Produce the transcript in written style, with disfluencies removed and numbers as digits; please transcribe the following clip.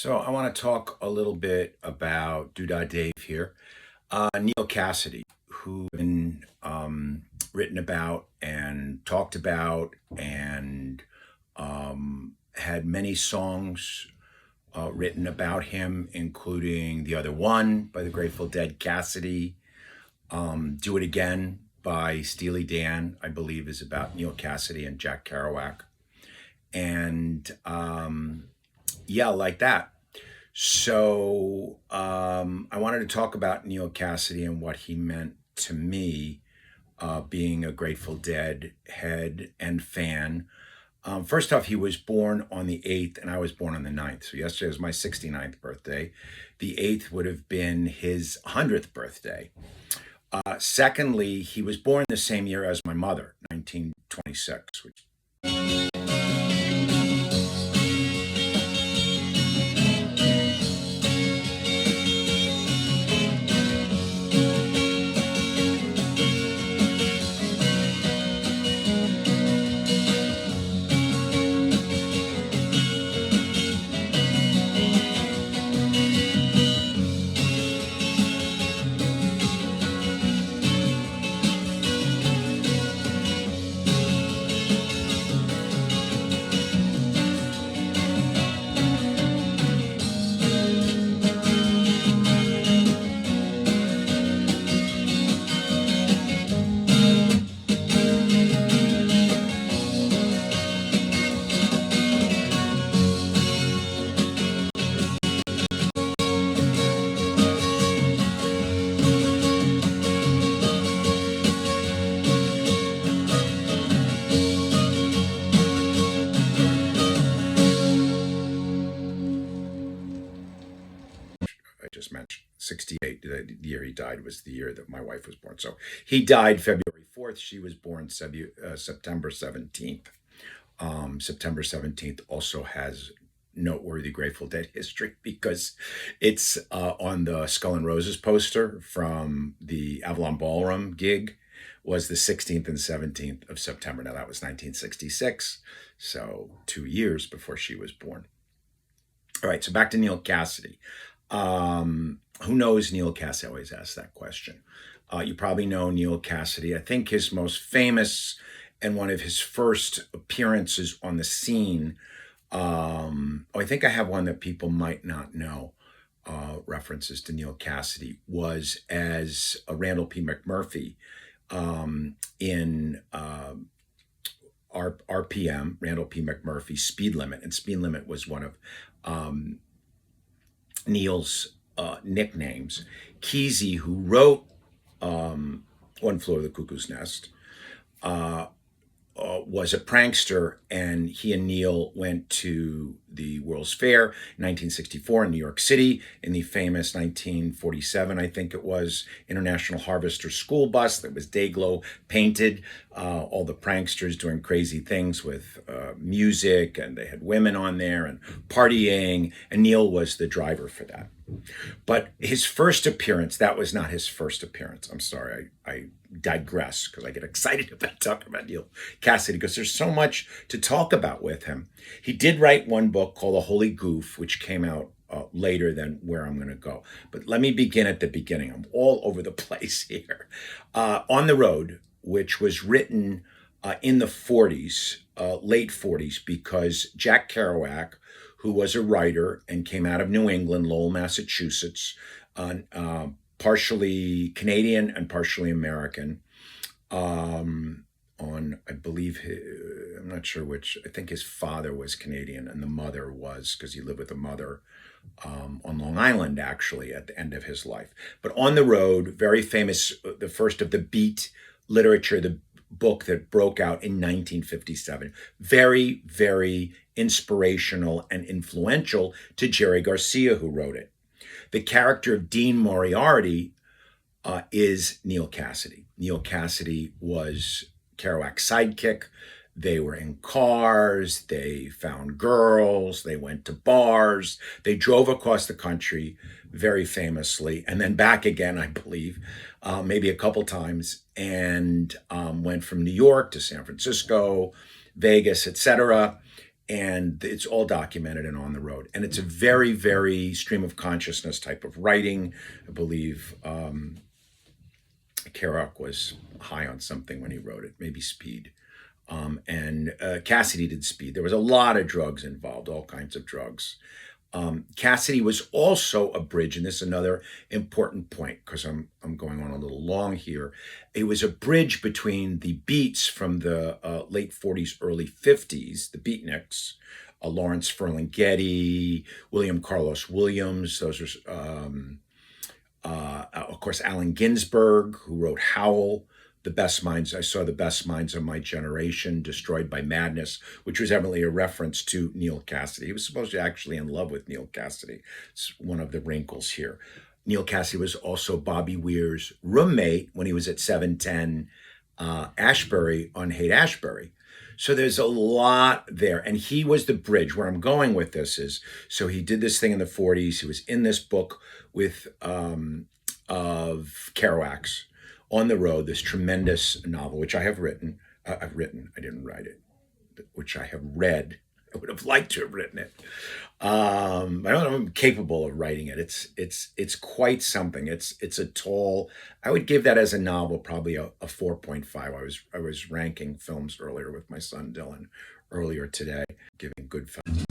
So I want to talk a little bit about Doodah Dave here. Neal Cassady, who been written about and talked about and had many songs written about him, including The Other One by the Grateful Dead, Cassady, Do It Again by Steely Dan, I believe is about Neal Cassady and Jack Kerouac. And yeah, like that. So I wanted to talk about Neal Cassady and what he meant to me, being a Grateful Dead head and fan. First off, he was born on the 8th, and I was born on the 9th. So yesterday was my 69th birthday. The 8th would have been his 100th birthday. Secondly, he was born the same year as my mother, 1926, which I just mentioned, 68, the year he died was the year that my wife was born. So he died February 4th. She was born September 17th. September 17th also has noteworthy Grateful Dead history because it's on the Skull and Roses poster from the Avalon Ballroom gig was the 16th and 17th of September. Now that was 1966, so 2 years before she was born. All right, so back to Neal Cassady. Who knows Neal Cassady? I always ask that question. You probably know Neal Cassady. I think his most famous and one of his first appearances on the scene. I think I have one that people might not know. References to Neal Cassady was as Randall P. McMurphy in RPM, Randall P. McMurphy, Speed Limit, and Speed Limit was one of Neal's nicknames. Kesey, who wrote One Flew Over the Cuckoo's Nest, uh, was a prankster, and he and Neal went to the World's Fair in 1964 in New York City in the famous 1947, I think it was, International Harvester school bus that was Dayglow painted. All the pranksters doing crazy things with music, and they had women on there and partying, and Neal was the driver for that. But his first appearance, that was not his first appearance. I'm sorry, I digress because I get excited about talking about Neal Cassady because there's so much to talk about with him. He did write one book called The Holy Goof, which came out later than where I'm going to go. But let me begin at the beginning. I'm all over the place here. On the Road, which was written in the 40s, late 40s, because Jack Kerouac, who was a writer and came out of New England, Lowell, Massachusetts, partially Canadian and partially American. I believe, I'm not sure which, I think his father was Canadian and the mother was, because he lived with a mother on Long Island, actually, at the end of his life. But On the Road, very famous, the first of the beat literature, the book that broke out in 1957. Very, very inspirational and influential to Jerry Garcia, who wrote it. The character of Dean Moriarty is Neal Cassady. Neal Cassady was Kerouac's sidekick. They were in cars, they found girls, they went to bars, they drove across the country very famously, and then back again, I believe, maybe a couple times, and went from New York to San Francisco, Vegas, etc. and it's all documented and on the road. And it's a very, very stream of consciousness type of writing. I believe Kerouac was high on something when he wrote it, maybe speed. And Cassady did speed. There was a lot of drugs involved, all kinds of drugs. Cassady was also a bridge, and this is another important point because I'm going on a little long here. It was a bridge between the beats from the late 40s, early 50s, the beatniks, Lawrence Ferlinghetti, William Carlos Williams. Those are, of course, Allen Ginsberg, who wrote Howl. The best minds, I saw the best minds of my generation destroyed by madness, which was evidently a reference to Neal Cassady. He was supposed to actually in love with Neal Cassady. It's one of the wrinkles here. Neal Cassady was also Bobby Weir's roommate when he was at 710 Ashbury on Haight-Ashbury. So there's a lot there. And he was the bridge. Where I'm going with this is, so he did this thing in the 40s. He was in this book with of Kerouac's On the Road, this tremendous novel, which I have written. I didn't write it, which I have read. I would have liked to have written it. I don't know if I'm capable of writing it. It's quite something. It's a tall. I would give that as a novel probably a 4.5. I was ranking films earlier with my son Dylan earlier today, giving good films.